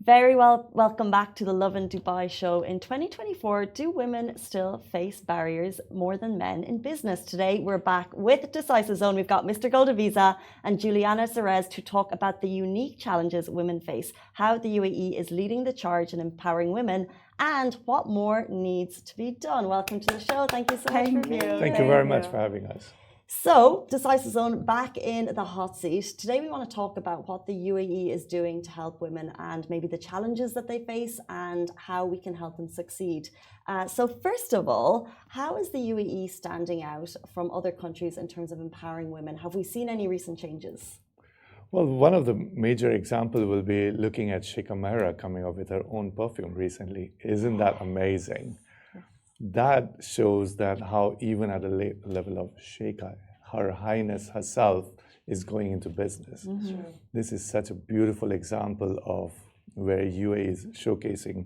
Very well, welcome back to the Lovin Dubai show. In 2024, do women still face barriers more than men in business? Today, we're back with Decisive Zone. We've got Mr. Goldavisa and Juliana Cerez to talk about the unique challenges women face, how the UAE is leading the charge in empowering women, and what more needs to be done. Welcome to the show. Thank you so much for being here. Thank you very much for having us. So, Decisive Zone back in the hot seat. Today we want to talk about what the UAE is doing to help women and maybe the challenges that they face and how we can help them succeed. So first of all, how is the UAE standing out from other countries in terms of empowering women? Have we seen any recent changes? Well, one of the major examples will be looking at Sheikha Mahra coming up with her own perfume recently. Isn't that amazing? That shows that how even at a level of Sheikha, Her Highness herself is going into business. Mm-hmm. This is such a beautiful example of where UAE is showcasing,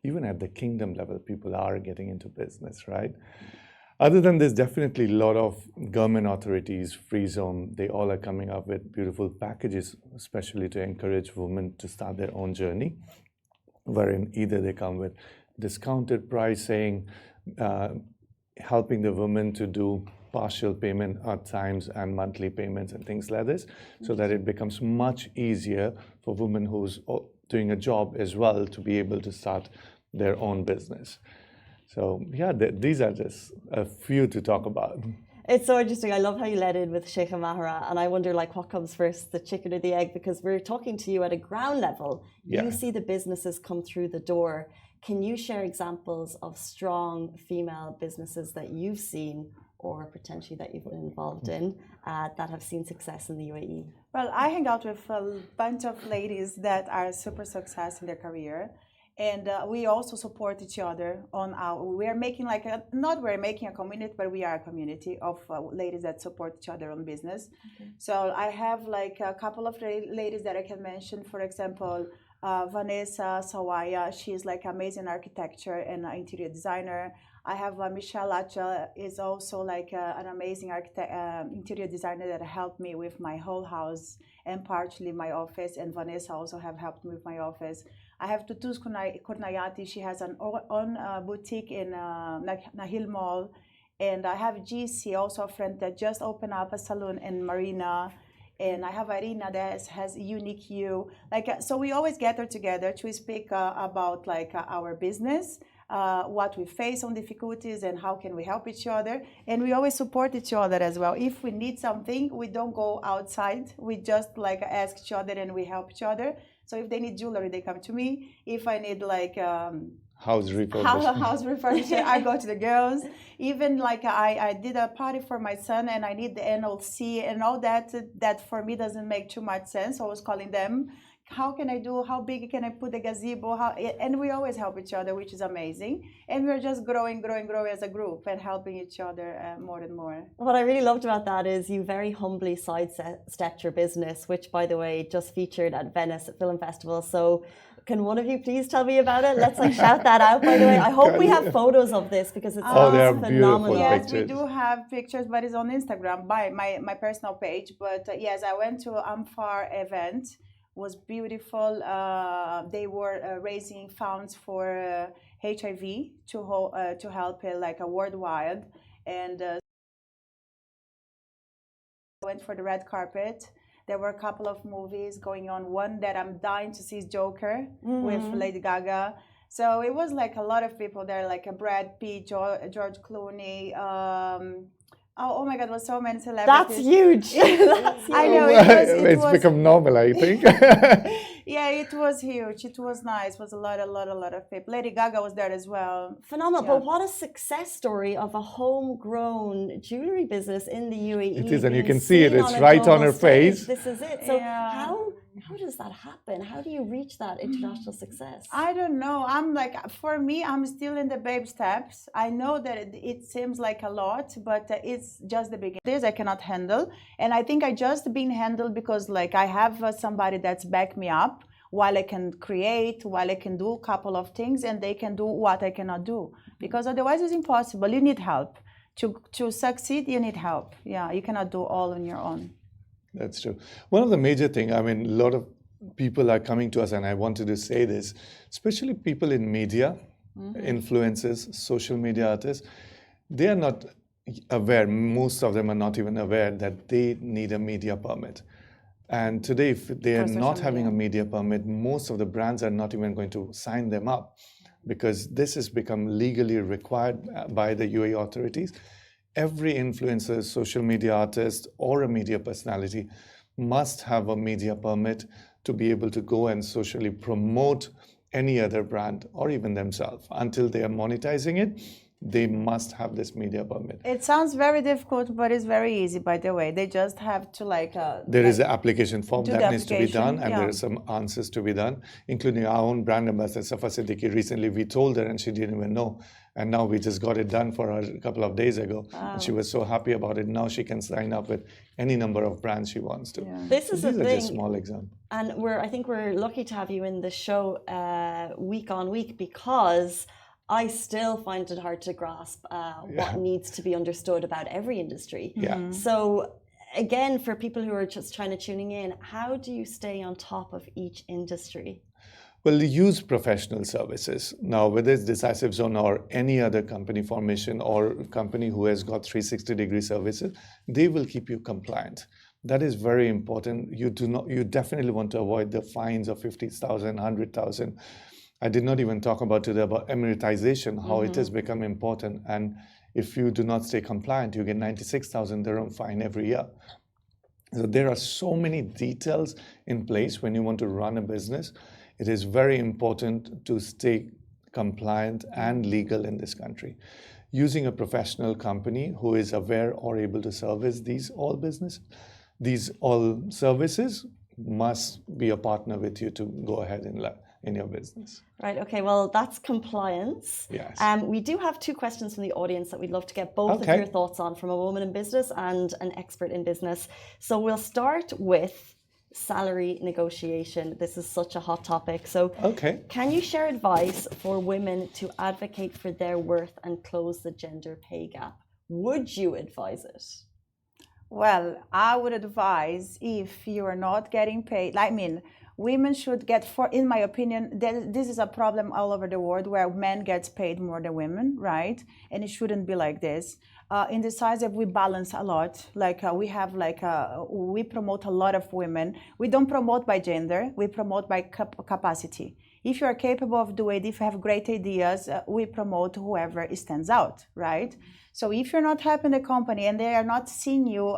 even at the kingdom level, people are getting into business, right? Other than this, definitely a lot of government authorities, Free Zone, they all are coming up with beautiful packages, especially to encourage women to start their own journey, wherein either they come with discounted pricing, helping the women to do partial payment at times and monthly payments and things like this, so that it becomes much easier for women who's doing a job as well to be able to start their own business. So yeah, these are just a few to talk about. It's so interesting. I love how you led in with Sheikha Mahra, and I wonder like what comes first, the chicken or the egg, because we're talking to you at a ground level. Yeah. You see the businesses come through the door. Can you share examples of strong female businesses that you've seen or potentially that you've been involved in that have seen success in the UAE? Well, I hang out with a bunch of ladies that are super successful in their career. And we also support each other on we're making we're making a community, but we are a community of ladies that support each other on business. Okay. So I have like a couple of ladies that I can mention. For example, Vanessa Sawaya, she's like amazing architecture and interior designer. I have Michelle Acha, is also like an amazing interior designer that helped me with my whole house and partially my office. And Vanessa also have helped me with my office. I have Tutuz Kurnayati. She has an own boutique in Nahil Mall. And I have GC, also a friend that just opened up a salon in Marina. And I have Irina that has Unique You. So we always gather together to speak about our business, what we face on difficulties and how can we help each other. And we always support each other as well. If we need something, we don't go outside. We just ask each other and we help each other. So if they need jewelry, they come to me. If I need house refurbishment, I go to the girls. Even I did a party for my son and I need the NLC and all that for me doesn't make too much sense. So I was calling them. How can I do? How big can I put the gazebo? And we always help each other, which is amazing. And we're just growing as a group and helping each other more and more. What I really loved about that is you very humbly sidestepped your business, which, by the way, just featured at Venice Film Festival. So can one of you please tell me about it? Let's shout that out, by the way. I hope we have photos of this because it's phenomenal. Yes, we do have pictures, but it's on Instagram by my personal page. But yes, I went to Amfar event. Was beautiful. They were raising funds for HIV to help worldwide, and went for the red carpet. There were a couple of movies going on. One that I'm dying to see is Joker with Lady Gaga. So it was a lot of people there, Brad Pitt, George Clooney. Oh my God, there were so many celebrities. That's huge. That's huge. I know. It's become normal, I think. Yeah, it was huge. It was nice. It was a lot of people. Lady Gaga was there as well. Phenomenal. Yeah. But what a success story of a homegrown jewelry business in the UAE. It is, and you can see it. It's right on her face. This is it. So how does that happen? How do you reach that international success? I don't know. For me, I'm still in the babe steps. I know that it seems like a lot, but it's just the beginning. This I cannot handle. And I think I just been handled because I have somebody that's backed me up while I can create, while I can do a couple of things and they can do what I cannot do. Because otherwise it's impossible. You need help. To succeed, you need help. Yeah, you cannot do all on your own. That's true. One of the major things, a lot of people are coming to us, and I wanted to say this, especially people in media, influencers, social media artists, they are not aware, most of them are not even aware that they need a media permit. And today, if they are not having a media permit, most of the brands are not even going to sign them up, because this has become legally required by the UAE authorities. Every influencer, social media artist, or a media personality must have a media permit to be able to go and socially promote any other brand or even themselves. Until they are monetizing it, they must have this media permit. It sounds very difficult, but it's very easy, by the way. They just have to there is an application form that needs to be done, and yeah. there are some answers to be done, including our own brand ambassador, Safa Siddiqui. Recently, we told her and she didn't even know. And now we just got it done for her a couple of days ago. Wow. And she was so happy about it. Now she can sign up with any number of brands she wants to. Yeah. This is These the are thing. just small examples. And I think we're lucky to have you in the show week on week, because I still find it hard to grasp what needs to be understood about every industry. Yeah. So again, for people who are just trying to tuning in, how do you stay on top of each industry? Well, use professional services. Now, whether it's Decisive Zone or any other company formation or company who has got 360-degree services, they will keep you compliant. That is very important. You definitely want to avoid the fines of 50,000, 100,000. I did not even talk about today about emiratization, how it has become important. And if you do not stay compliant, you get 96,000 dirham fine every year. So there are so many details in place when you want to run a business. It is very important to stay compliant and legal in this country. Using a professional company who is aware or able to service these all services must be a partner with you to go ahead in your business. Right, okay, well, that's compliance. Yes. We do have two questions from the audience that we'd love to get both of your thoughts on, from a woman in business and an expert in business. So we'll start with salary negotiation. This is such a hot topic. So can you share advice for women to advocate for their worth and close the gender pay gap? Would you advise it? Well, I would advise, if you are not getting paid, women should get, in my opinion, this is a problem all over the world where men get paid more than women, right? And it shouldn't be like this. In Decisive, we balance a lot. We promote a lot of women. We don't promote by gender, we promote by capacity. If you are capable of doing it, if you have great ideas, we promote whoever stands out, right? So if you're not happy in the company and they are not seeing you,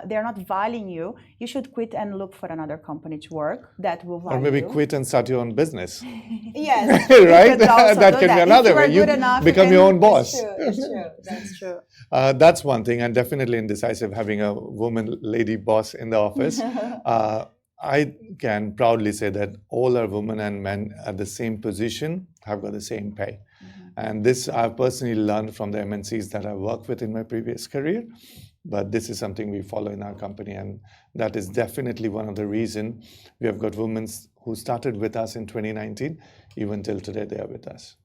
they're not valuing you, you should quit and look for another company to work that will value you. Or maybe quit and start your own business. Yes. Right? That can be another way. You become your own boss. It's true. That's true. That's one thing. And definitely in Decisive, having a woman lady boss in the office, I can proudly say that all our women and men at the same position have got the same pay. And this I've personally learned from the MNCs that I worked with in my previous career. But this is something we follow in our company. And that is definitely one of the reasons we have got women who started with us in 2019. Even till today, they are with us.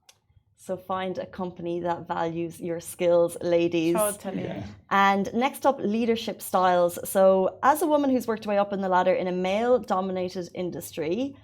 So find a company that values your skills, ladies. Totally. Yeah. And next up, leadership styles. So as a woman who's worked her way up in the ladder in a male-dominated industry,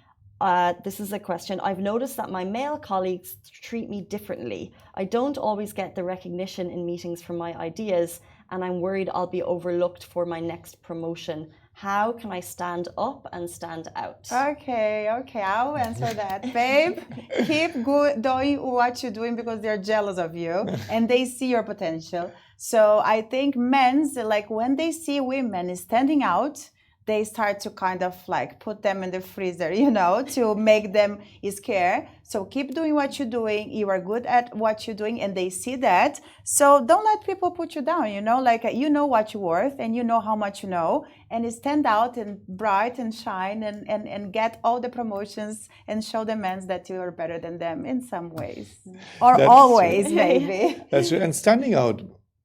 this is a question. I've noticed that my male colleagues treat me differently. I don't always get the recognition in meetings for my ideas, and I'm worried I'll be overlooked for my next promotion. How can I stand up and stand out? Okay, I'll answer that. Babe, keep doing what you're doing because they're jealous of you and they see your potential. So I think when they see women standing out, they start to kind of put them in the freezer, to make them scared. So keep doing what you're doing. You are good at what you're doing and they see that. So don't let people put you down, you know what you're worth and you know how much you know, and stand out and bright and shine and get all the promotions and show the men that you are better than them in some ways. Or That's always, true. maybe. That's true. And standing out,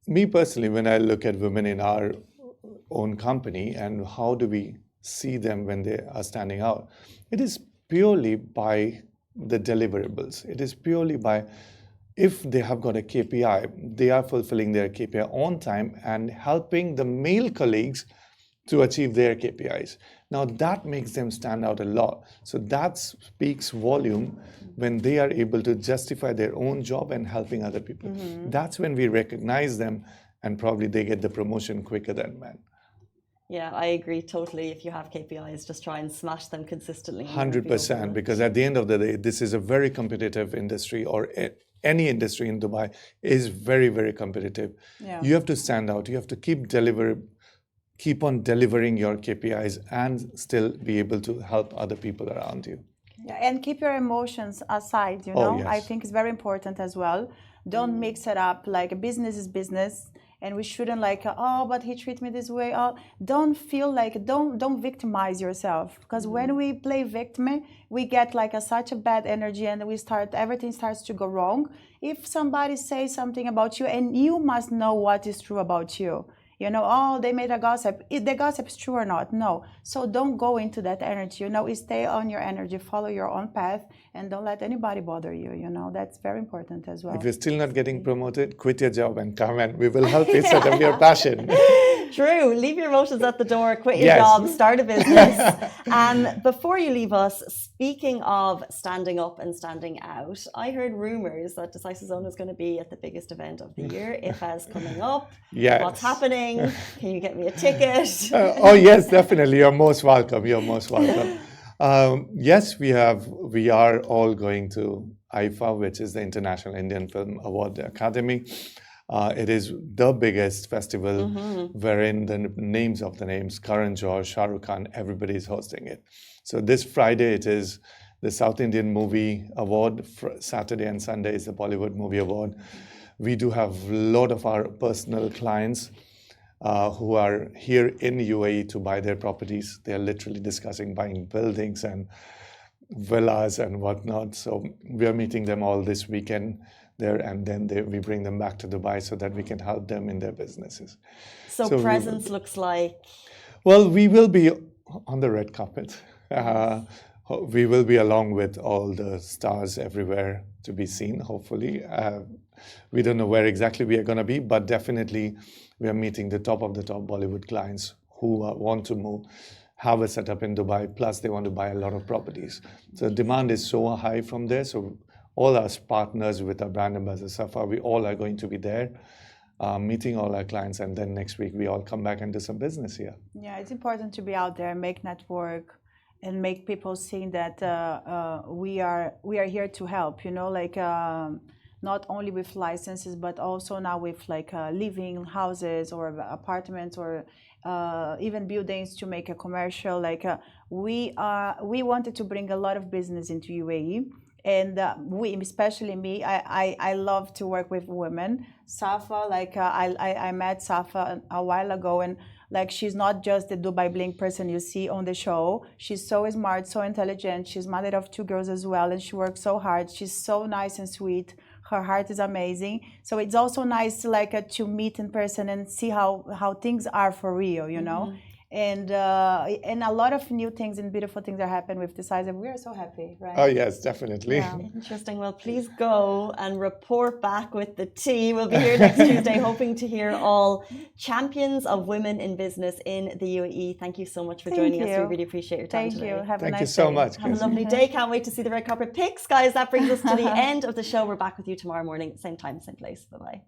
me personally, when I look at women in our own company and how do we see them when they are standing out, it is purely by the deliverables. It is purely by, if they have got a KPI, they are fulfilling their KPI on time and helping the male colleagues to achieve their KPIs. Now that makes them stand out a lot. So that speaks volume when they are able to justify their own job and helping other people. That's when we recognize them, and probably they get the promotion quicker than men. Yeah, I agree totally. If you have KPIs, just try and smash them consistently. 100%, because at the end of the day, this is a very competitive industry, or any industry in Dubai is very, very competitive. Yeah. You have to stand out. You have to keep on delivering your KPIs and still be able to help other people around you. Yeah, and keep your emotions aside, you know. yes. I think it's very important as well. Don't mix it up. Like, business is business, and we shouldn't like, oh, but he treated me this way. Oh, don't feel like, don't victimize yourself, because when we play victim, we get like such a bad energy, and everything starts to go wrong. If somebody says something about you, and you must know what is true about you. You know, oh, they made a gossip. Is the gossip true or not? No. So don't go into that energy. You know, stay on your energy, follow your own path, and don't let anybody bother you. You know, that's very important as well. If you're still not getting promoted, quit your job and come, and we will help you set up your passion. True. Leave your emotions at the door, quit your job, start a business. Before you leave us, speaking of standing up and standing out, I heard rumors that Decisive Zone is going to be at the biggest event of the year, IFA's coming up. Yes. What's happening? Can you get me a ticket? Oh, yes, definitely. You're most welcome. You're most welcome. Yes, we are all going to IFA, which is the International Indian Film Award Academy. It is the biggest festival wherein the names of the names, Karan Johar, Shah Rukh Khan, everybody is hosting it. So this Friday, it is the South Indian Movie Award. Saturday and Sunday is the Bollywood Movie Award. We do have a lot of our personal clients who are here in UAE to buy their properties. They are literally discussing buying buildings and villas and whatnot. So we are meeting them all this weekend there, and then we bring them back to Dubai so that we can help them in their businesses. So presence looks like? Well, we will be on the red carpet. We will be along with all the stars everywhere to be seen, hopefully. We don't know where exactly we are going to be, but definitely we are meeting the top of the top Bollywood clients who want to have a setup in Dubai, plus they want to buy a lot of properties. So demand is so high from there. So all our partners with our brand ambassador, Safa, we all are going to be there, meeting all our clients, and then next week we all come back and do some business here. Yeah, it's important to be out there, make network, and make people see that we are here to help. You know, like not only with licenses, but also now with like living houses or apartments or even buildings to make a commercial. Like we wanted to bring a lot of business into UAE. And especially me, I love to work with women. Safa, like I met Safa a while ago, and like she's not just the Dubai bling person you see on the show. She's so smart, so intelligent. She's mother of 2 girls as well, and she works so hard. She's so nice and sweet. Her heart is amazing. So it's also nice to like to meet in person and see how things are for real, you know. And a lot of new things and beautiful things are happening with Decisive. We are so happy, right? Oh, yes, definitely. Yeah. Interesting. Well, please go and report back with the tea. We'll be here next Tuesday, hoping to hear all champions of women in business in the UAE. Thank you so much for joining us. We really appreciate your time today. Thank you. Have a nice day. Thank you so much. Have a lovely day. Can't wait to see the red carpet pics, guys. That brings us to the end of the show. We're back with you tomorrow morning, same time, same place. Bye-bye.